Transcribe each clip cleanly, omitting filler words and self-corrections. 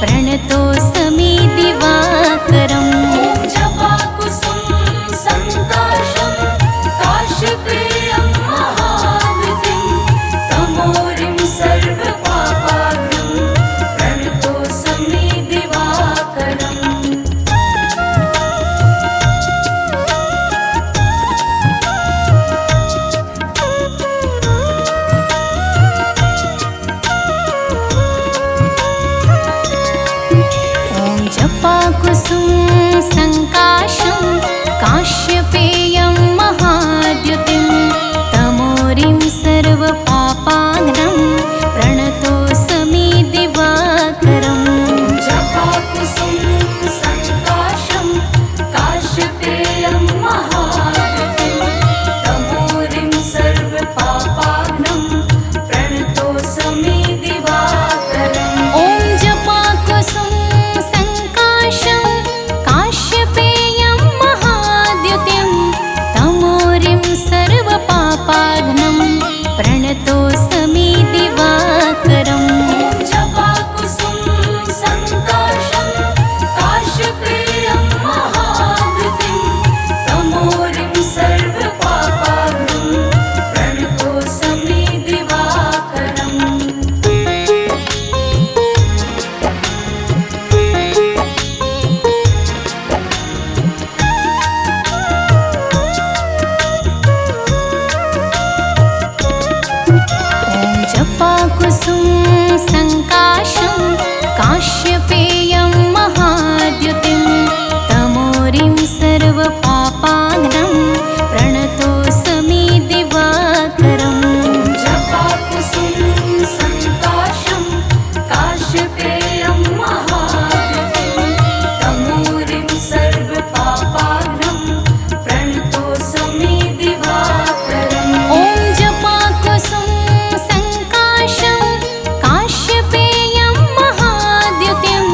प्रणतोऽस्मि दिवाकरम्। ॐ जपाकुसुम सङ्काशं काश्यपेयं महाद्युतिं तमोरिं सर्वपापाग्नं प्रणतोऽस्मि दिवाकरम्। जपाकुसुम सङ्काशं काश्यपेयं महाद्युतिं तमोरिं सर्वपापाग्नं प्रणतोऽस्मि दिवाकरम्। जपाकुसुम सङ्काशं काश्यपेयं महाद्युतिं तमोरिं सर्वपापाग्नं प्रणतोऽस्मि दिवाकरम्। ॐ जपाकुसुम सङ्काशं काश्यपेयं महाद्युतिं तमोरिं सर्वपापाग्नं प्रणतोऽस्मि दिवाकरम्। ॐ जपाकुसुम सङ्काशं काश्यपेयं महाद्युतिं तमोरिं सर्वपापाग्नं प्रणतोऽस्मि दिवाकरम्। ॐ जपाकुसुम सङ्काशं काश्यपेयं महाद्युतिं तमोरिं सर्वपापाग्नं प्रणतोऽस्मि दिवाकरम्। जपाकुसुम सङ्काशं काश्यपेयं महाद्युतिं तमोरिं सर्वपापाग्नं प्रणतोऽस्मि दिवाकरम्। ॐ जपाकुसुम सङ्काशं काश्यपेयं महाद्युतिं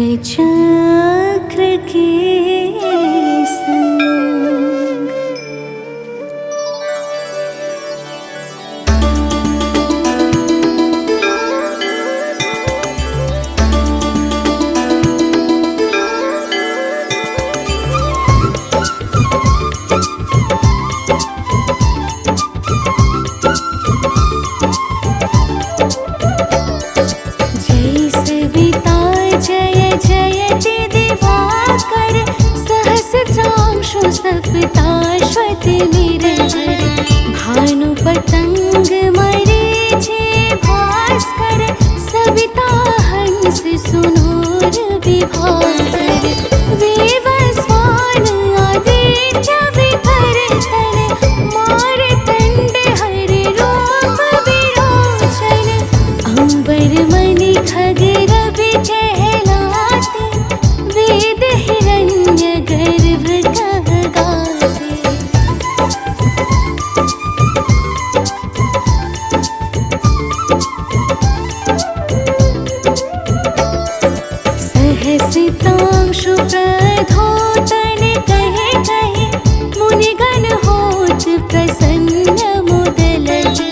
चक्र के संग। सप्ताश्वति निरंजन भानु पतंग मरीचि भास्कर सविता हंस सुनूर विभाकर वेवस्वान आदित्य विभर तन मारतंड हरि रूप विरोचन अंबर मणि खग रवि कहलाते वेद हिरण्य गर्भ सहसितांशु प्रधोतन कहे कहे मुनिगण होत प्रसन्न मुदलति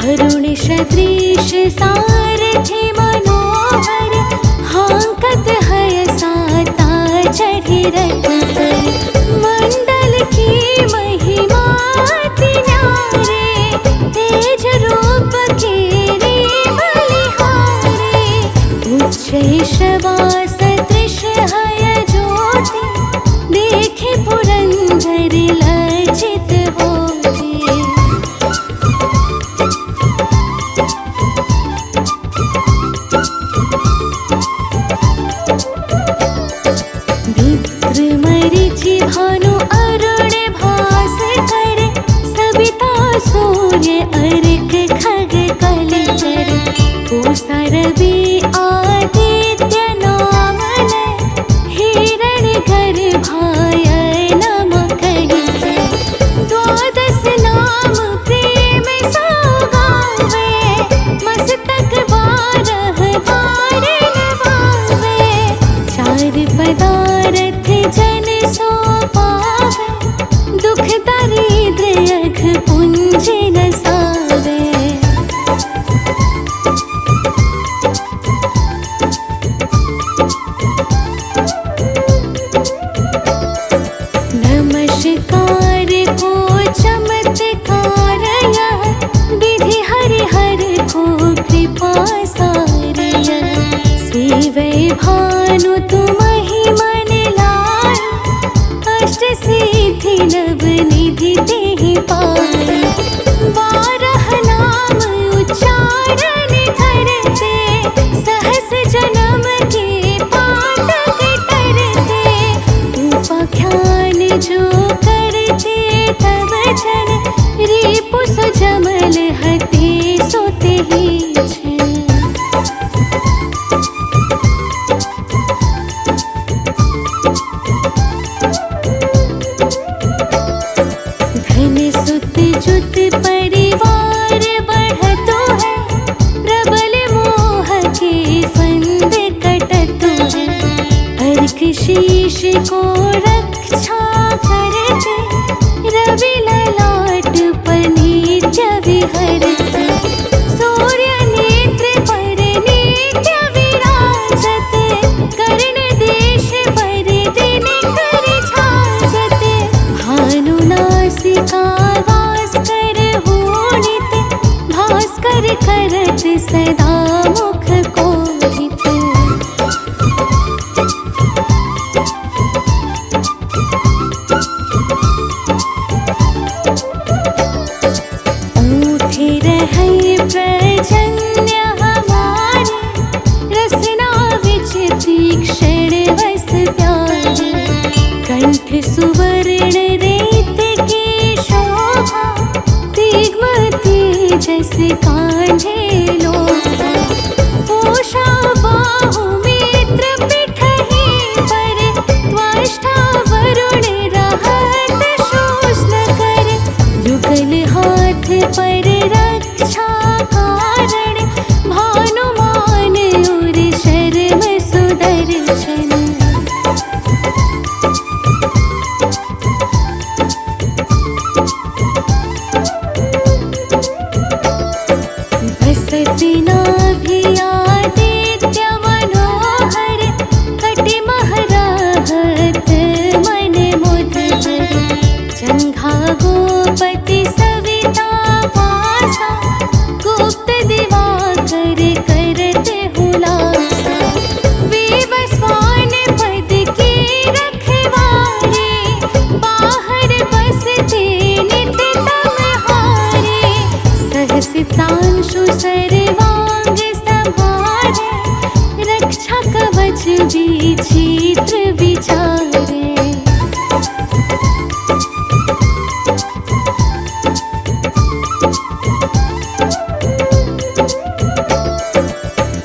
अरुण सदृश सारथि मनोहर हांकत हय साता चढ़ि रथ पर मंडल की महिमा अति न्यारे तेज रूप केरे बलिहारे उच्च शवा सदृश हय ज्योति देखे पुरंदर लज्जित होते मित्र मरीचि भानु अरुण भास्कर सविता सूर्य अर्क खग कलचर पूषा रवि आदित्य नाम हिरण गर्भाय नम कहिके द्वादश नाम प्रेम सौगावे मस्तक बारह बार नवावे चार पदारथ जन सो पावे दुख दारिद्र्य अघ पुंज नसावे नमस्कार को चमत्कार यह विधि हरिहर को कृपा सार यह सेवै भानु तुमहि मन लाय अष्ट सिद्धि नव निधि देहि पाय बारह नाम उच्चारण करते सहस जन्म के पातक करते उपाख्यान जो करते तब जन रिपु सजमल हते सोते ही छन धन सुत जुत परिवार बढ़तो है प्रबल मोह के फंद कटतो है अर्क शीश को रक्षा करते रवि ललाट पर नित्य विहरते सूर्य नेत्र पर नित्य विराजते कर्ण देश पर दिन कर छाजते भानु नासिका वास कर होनित भास्कर करत सदा मुख कोहित ऊठे रहै प्रजन्य हमारे रसना विच तीक्ष्ण वस प्यारे कंठ सुवर्ण रेत की शोभा दिग्म तेजस कांझे लोभा पोषा बाहु मित्र पिठहि पर त्वष्टा वरुण रहत शोषण कर युगल हाथ पर रक्षा कारण भानुमान और शर्म सुदर्शन विचित्र विचारे।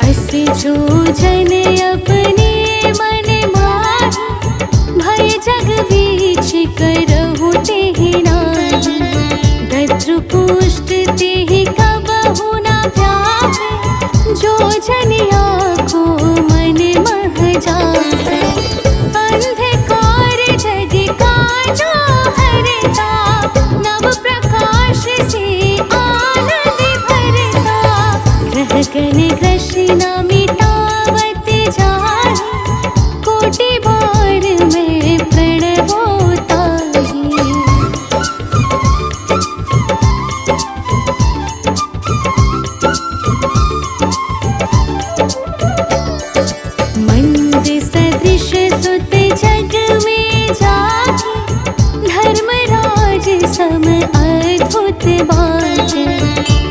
असे जो जन अपने मन माही, भय जग बीच करहु तेहि नाही। दद्रु पुष्ट तेहि कबहु न व्यापे, जो जनिया को मन मह जापे। अंधकार जग का जो हरता, नव प्रकाश से आनंद भरता। ग्रह गण ग्रसिन मिटावत जाहि, कोटि बार में प्रणवो ताहि। मंद सदृश सुत जग में जाहि, धर्मराज सम अद्भुत बाटे।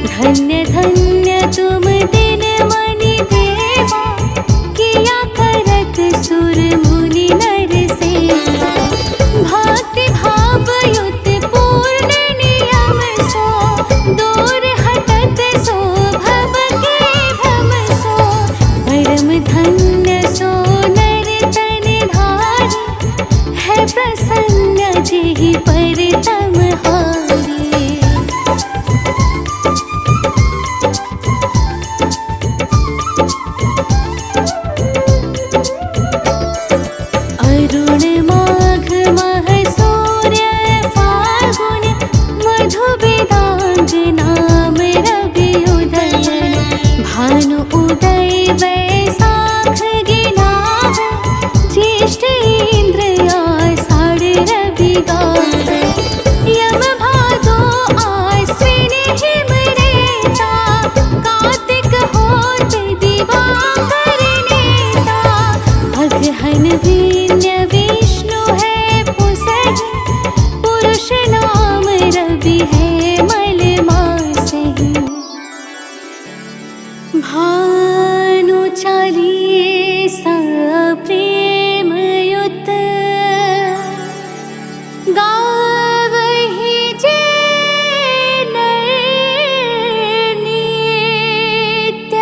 धन्य धन्य तुम दिन मनि देवा, किया करत सुर मुनि नर सेवा। भक्ति भाव युत पूर्ण नियम सो, दूर हटत सो भव के भ्रम सो। परम धन्य सो नर तन धारी, है प्रसन्न जेहि पर तम हारी। अरुण माघ मह सूर्य फाल्गुन, मधु वेदांग नाम रवि उदयन। भानु उदय वैशाख गिनावे, ज्येष्ठ इंद्र आषाढ़ रवि गावे। यम भादो आश्विन हिम रेता, कार्तिक होत दिवाकर नेता। अगहन वीन्य विष्णु है पुसहि, पुरुष नाम रवि है मल मासहि। भानु चालीसा प्रेम युत, गावहि जे नर नित्य।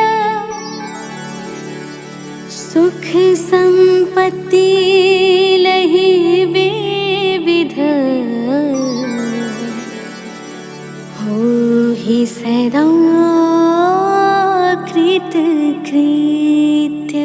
सुख संपत्ति लहि विविध, होहि सदा कृत कृत्य।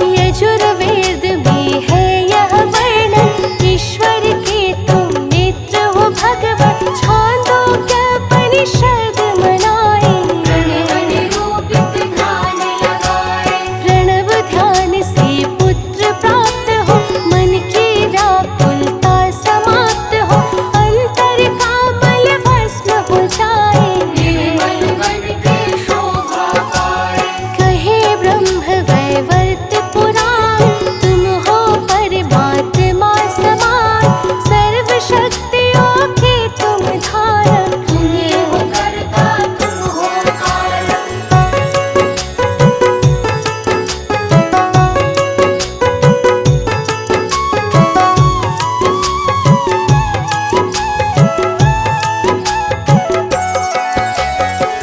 यजुर्वेद में है यह वर्णन, ईश्वर के तुम नेत्र हो भगवत, छांदोग्योपनिषद मनाए। प्रणव ध्यान लगाए, प्रणव ध्यान से पुत्र प्राप्त हो, मन की व्याकुलता समाप्त हो, अंतर का मल भस्म हो जाए। निर्मल वन की शोभा पाए, कहे ब्रह्म वैवर्त पुराण, तुम हो परमात्मा समान, सर्व शक्तियों के तुम धारक। तुम ये हो करता तुम हो कारक।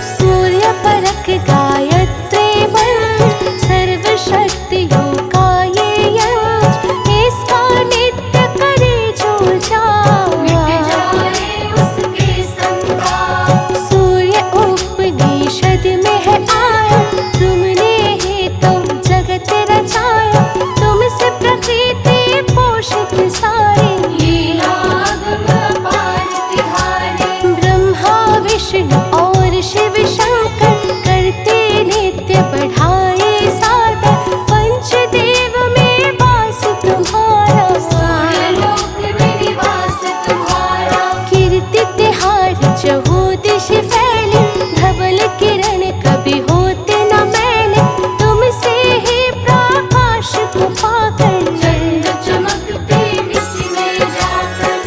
सूर्य परक गायत्री मंत्र, सर्व शक्तियों का ये यंत्र, इसका नित्य करे जो मिट जाए। जाए उसके संताप, सूर्य उपनिषद में है आया, तुमने ही तो जगत रचाया, तुमसे प्रकृति पोषित सारी। लीलागम अपार तिहारे, ब्रह्मा विष्णु और शिव शंकर, करते नित्य बढ़ाए सादर, पंचदेव में वास तुम्हारा। सूर्यलोक में निवास तुम्हारा। कीर्ति तिहार चहु दिश फैले, धवल किरण कभी होते न मैले, तुमसे ही प्रकाश को पाकर। चंद्र चमकते निश में जाकर,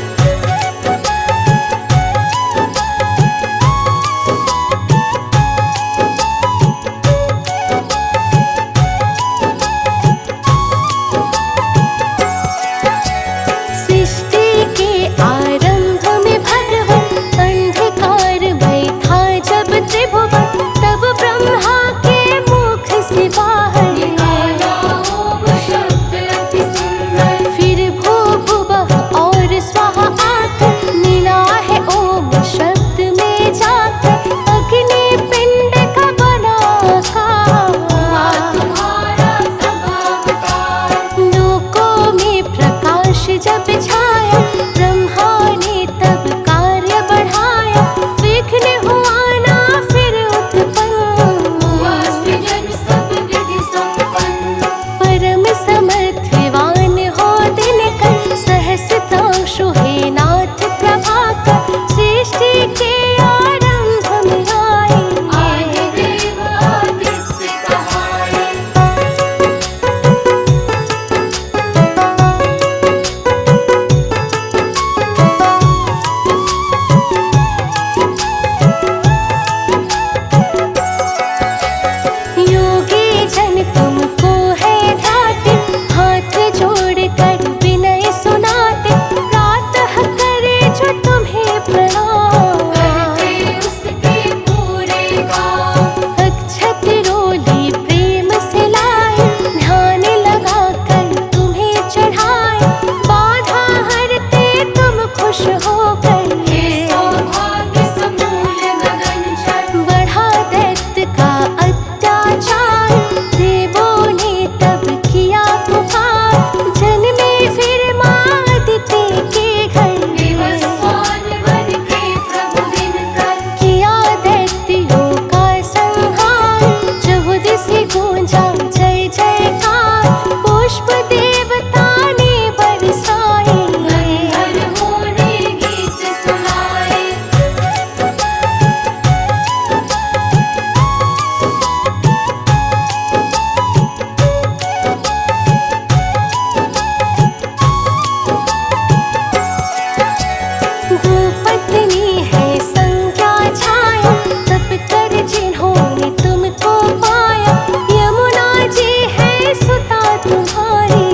सृष्टि के आरंभ में भगवन, अंधकारमय था जब त्रिभुवन, तब ब्रह्मा के मुख से बाहर निकाला ओम शब्द अति सुंदर। फिर भू भुवः और स्वाहा आकर, मिला है ओम शब्द में जाकर, अग्नि पिंड का बना हुआ आकार। तुम्हारा सब अवतार, लोकों में प्रकाश जब छाया, ब्रह्मा ने तब कार्य बढ़ाया, विघ्न हुआ ना फिर उत्पन्न। हुआ सृजन सब विधि संपन्न। परम समर्थिवान हो दिनकर, सहस्त्रांशु हे नाथ प्रभाकर, सृष्टि के आरंभ में आए। आदि देव आदित्य कहाए, योगी जन तुमको है ध्याते, हाथ जोड़कर विनय सुनाते, प्रातः करे जो तुम्हें प्रणाम। करते उसके पूरे काम। अक्षत रोली प्रेम से लाए, ध्यान लगाकर तुम्हें चढ़ाए, बाधा हरते तुम खुश होकर। ये सौभाग्य समूल गगन चर, बढ़ा दैत्य का अत्याचार, देवों ने तब किया पुकार, जन्मे फिर माँ अदिति के घर। विवस्वान बन के प्रभु दिनकर, किया दैत्यों का संहार, चहुदिश गूंजा जय जयकार, पुष्प देवता ने बरसाए। हर होने गीत सुनाए, भूपत्नी है संज्ञा छाया, तप कर जिन्होंने तुमको पाया, यमुना जी है सुता तुम्हारी।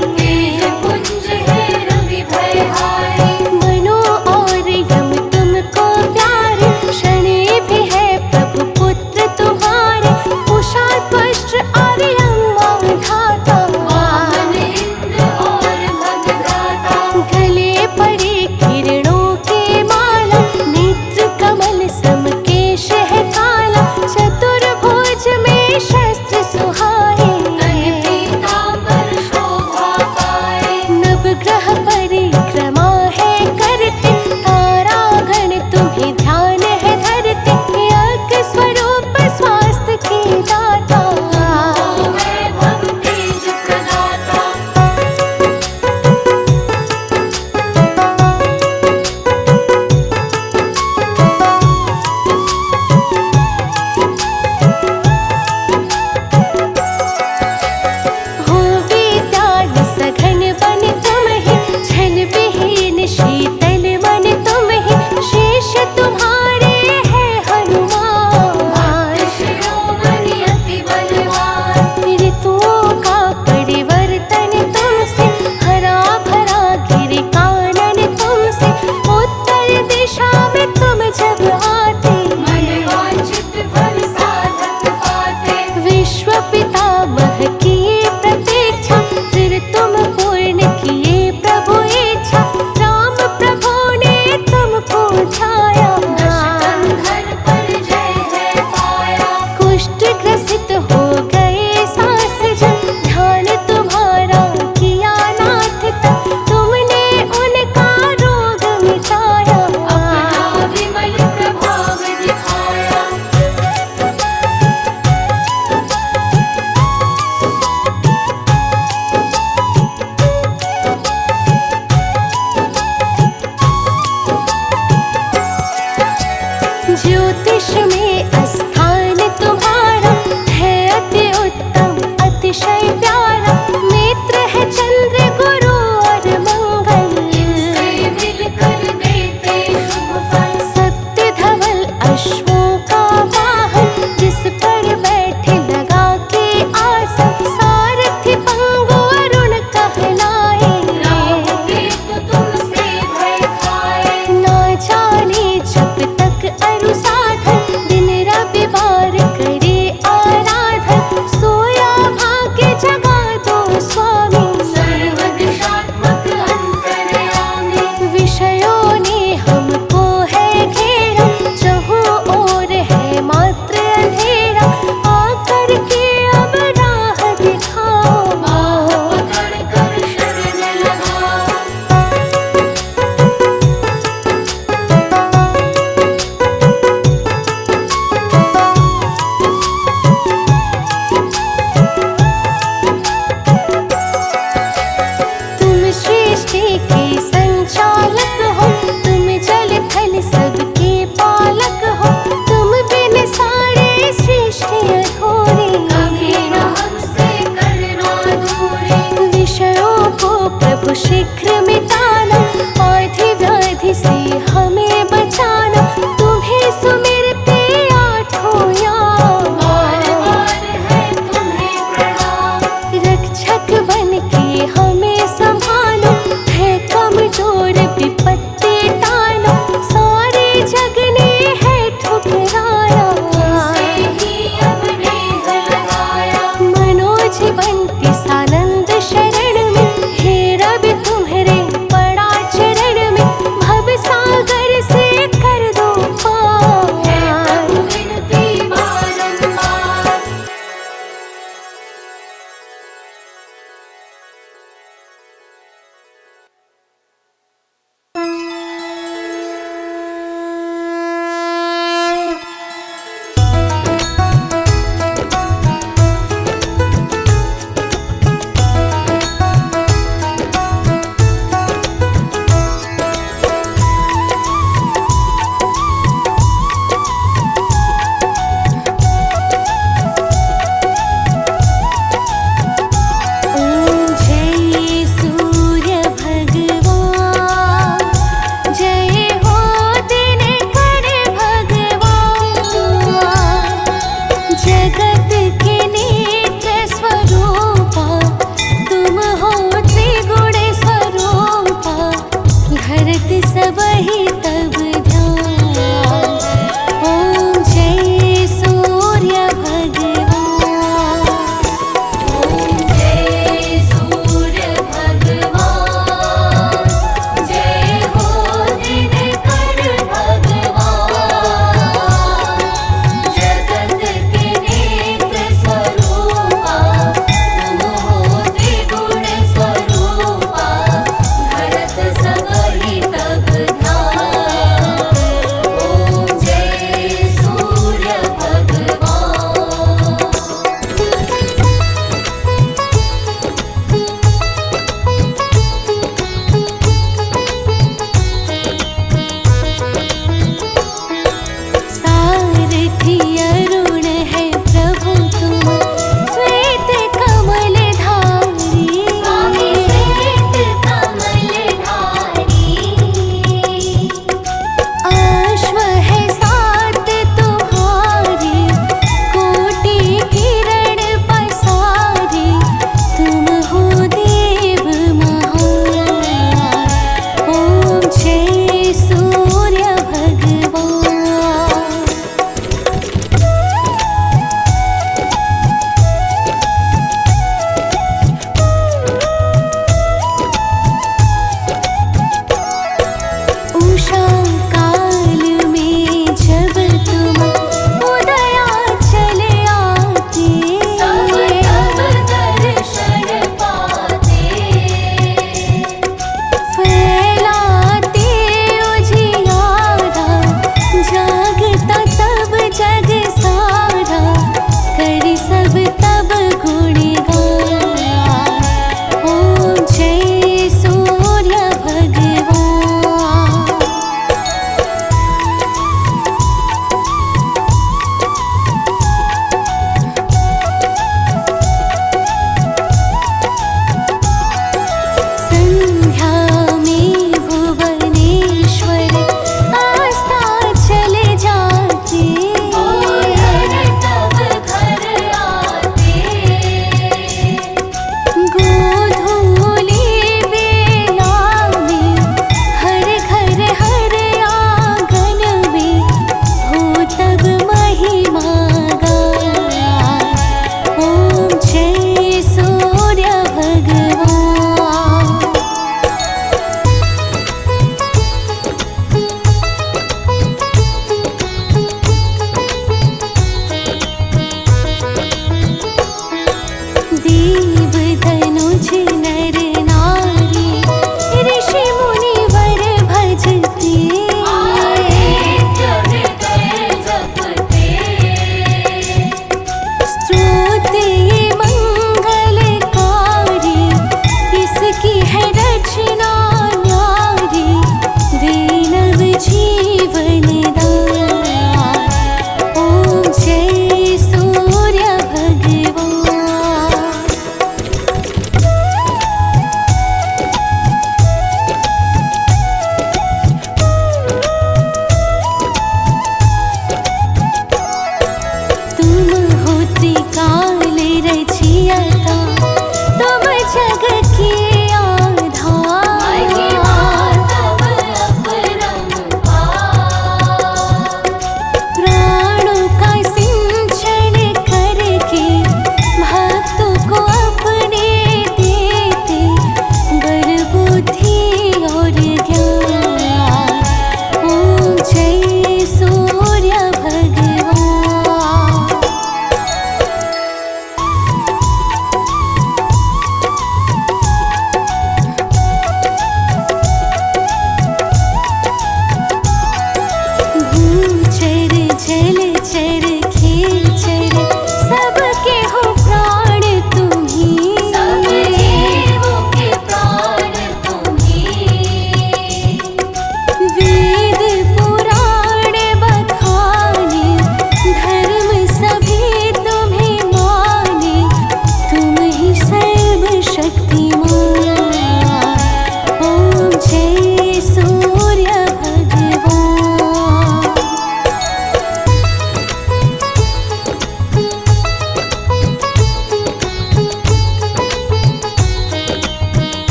को शीघ्र मिटाना, आधि व्याधि से हमें बचाना, तुम्हें सुमिरते आठों याम। बार बार है तुम्हें प्रणाम। रक्षक बन के हमें संभालो, है कमजोर विपत्ति टालो, सारे जग ने है ठुकराया। तुमसे ही अब नेह लगाया। मनोज बंटी सानंद शरण में, हे रवि तुम्हारे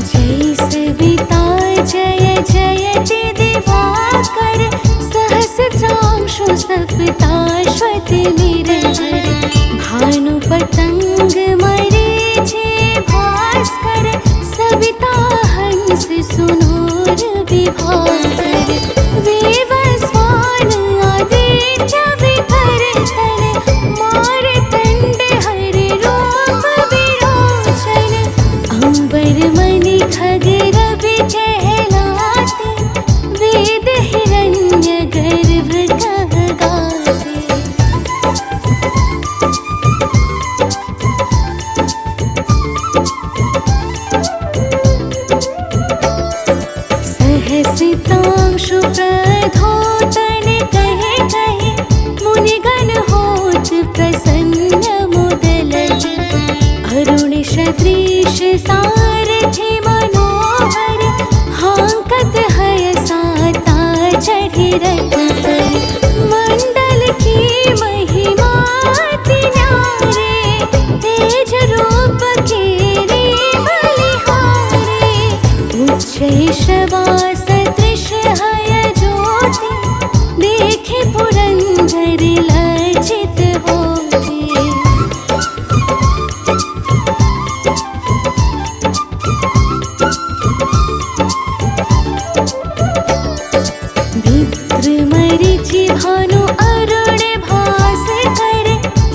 जय सविता जय जयति दिवाकर सहस्रांशु सप्ताश्वति निरहर भानु पतंग मरीचि भास्कर सविता हंस सुनूर विभाकर वेवस्वान आदित्य विकर तन मारतंड हरि रूप विरोचन अंबर मणि खग रवि कहलाते वेद हिरण्य गर्भ कह गाते। सहसितांशु प्रधोतन कहे कहे मुनिगण होत प्रसन्न मुदलति अरुण सदृश सारथि मनोहर हांकत हय साता चढ़ि रथ पर मंडल की महिमा अति न्यारे तेज रूप केरे बलिहारे उच्चै शवास सदृश हय ज्योति देखे पुरंदर लज्जित होते। मित्र मरीचि भानु अरुण भास्कर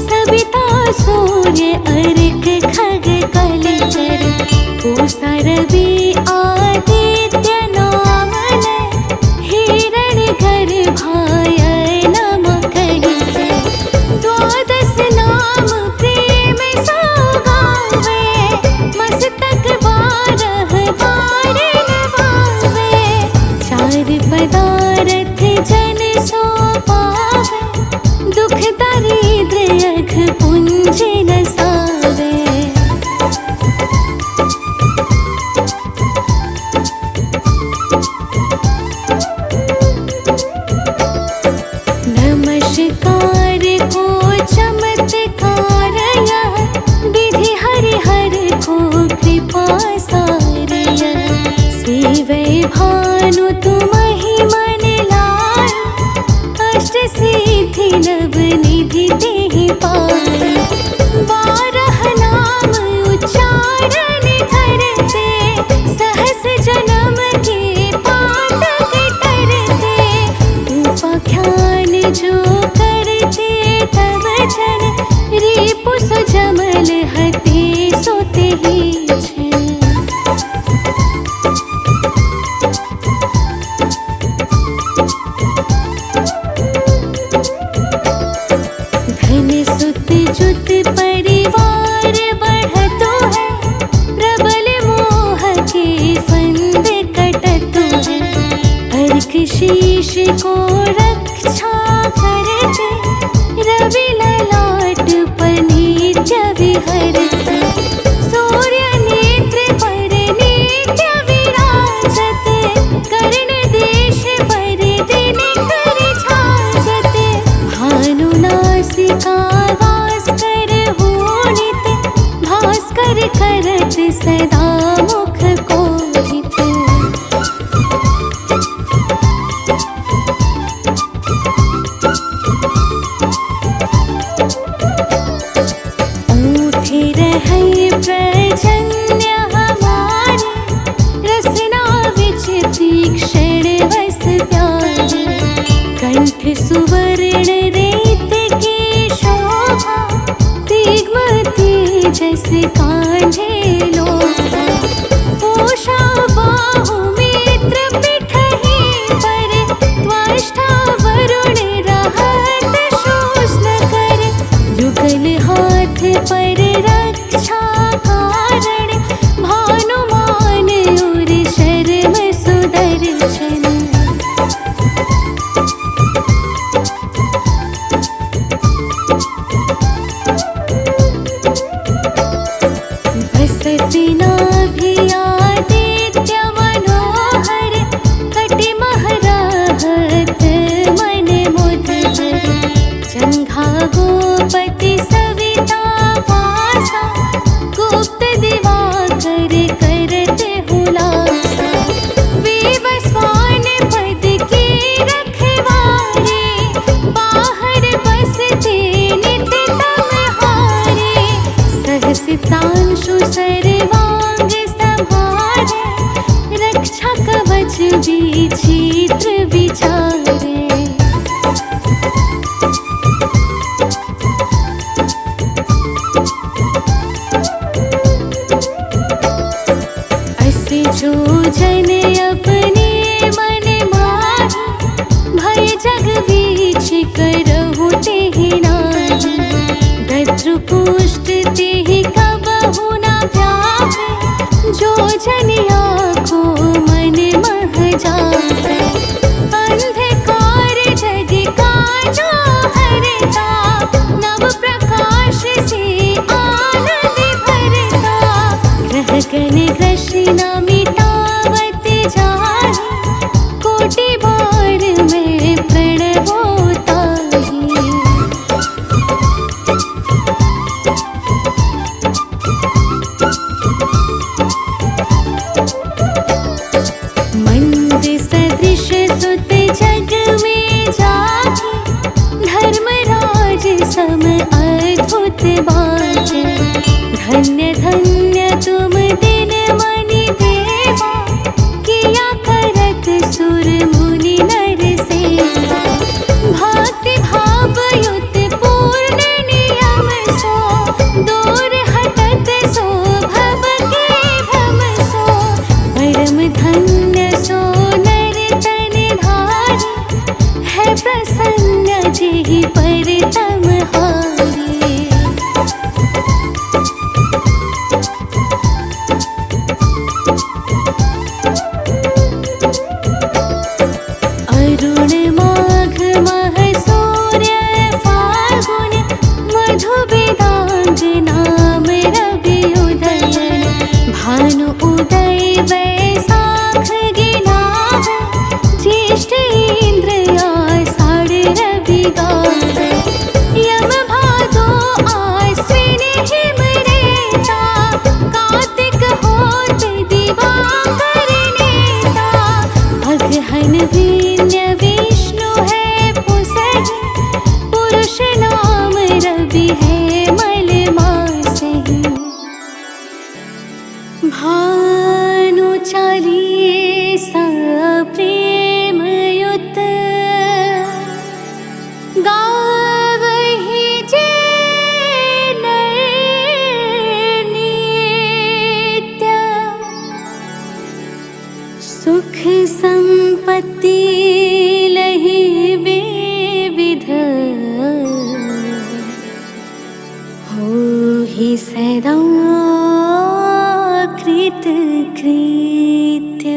सविता सूर्य अर्क खग कलचर पूषा रवि आदित्य नाम लय हिरण गर्भाय नम कहिके द्वादश नाम प्रेम सौगावे मस्तक बारह बार नवावे चार पदारथ जन सो पावे दुख दारिद्र्य अघ पुंज नसावे। नमस्कार को चमत्कार यह विधि हरिहर को कृपा सार यह सेवै भानु तुमहि मन लाय अष्ट सिद्धि नव निधि तेहि पाय बारह नाम उच्चारण करते सहस जन्म के पातक करते उपाख्यान जो करते तब जन रिपु सुजमल हते सोते ही छन। धन सुत जुत परिवार बढ़तो है प्रबल मोह के फंद कटतो है अर्क शीश को रक्षा करते रवि ललाट पर नित्य विहरते सूर्य नेत्र पर नित्य विराजते कर्ण देश पर दिन कर छाजते भानु नासिका वास कर होनित भास्कर करत सदा मुख कोहित। ऊठे रहै प्रजन्य हमारे रसना विच तीक्ष्ण वस प्यारे कंठ सुवर्ण रेत की शोभा दिग्म तेजस कांझे लोभा पोषा बाहु मित्र पिठहि पर त्वष्टा वरुण रहत शोषण कर युगल हाथ पर रक्षा कारण भानुमान और शर्म सुदर्शन। बसत नाभि आसा, गुप्त दिवाकर करते हुलासा। विवस्वान पद की रखवारे, बाहर बसते नित तमहारे। सहस्त्रांशु सर्वांग संहारे, रक्षा कवच विचित्र विचारे। अस जो जन अपने मन माहि, भय जग बीच करहु तेहि नाही। दद्रु पुष्ट तेहि कबहु न व्यापे, जो जन आँखो मन मह जापे। अंधकार जग काजो हरता, नव प्रकाश से आनंद भरता। ग्रह गण ग्रसिन न मिटावत जाहि, कोटि बार मैं प्रणवो ताहि। मंद सदृश सुत जग में जाहि, धर्मराज सम अद्भुत बाटे। धन्य धन्य तुम दिन मनि देवा, किया करत सुर मुनि नर सेवा। भक्ति भाव युत पूर्ण नियम सो, दूर हटत सो भव के भ्रम सो। परम धन्य सो नर तन धारी, है प्रसन्न जेहि पर तमहारी। अरुण माघ मह सूर्य फाल्गुन, मधु वेदांग नाम रवि उदयन। भानु उदय वैशाख गिनावे, ज्येष्ठ इंद्र आषाढ़ रवि गावे। यम भादो आश्विन हिम रेता, कार्तिक होत दिवाकर नेता। अगहन वीर्य विष्णु है पुसहि, पुरुष नाम रवि है मल मासहि। भानु चालीसा प्रेम युत, गावहि जे नर नित्य। सुख संपत्ति लहि विविध, होहि सदा कृत कृत्य।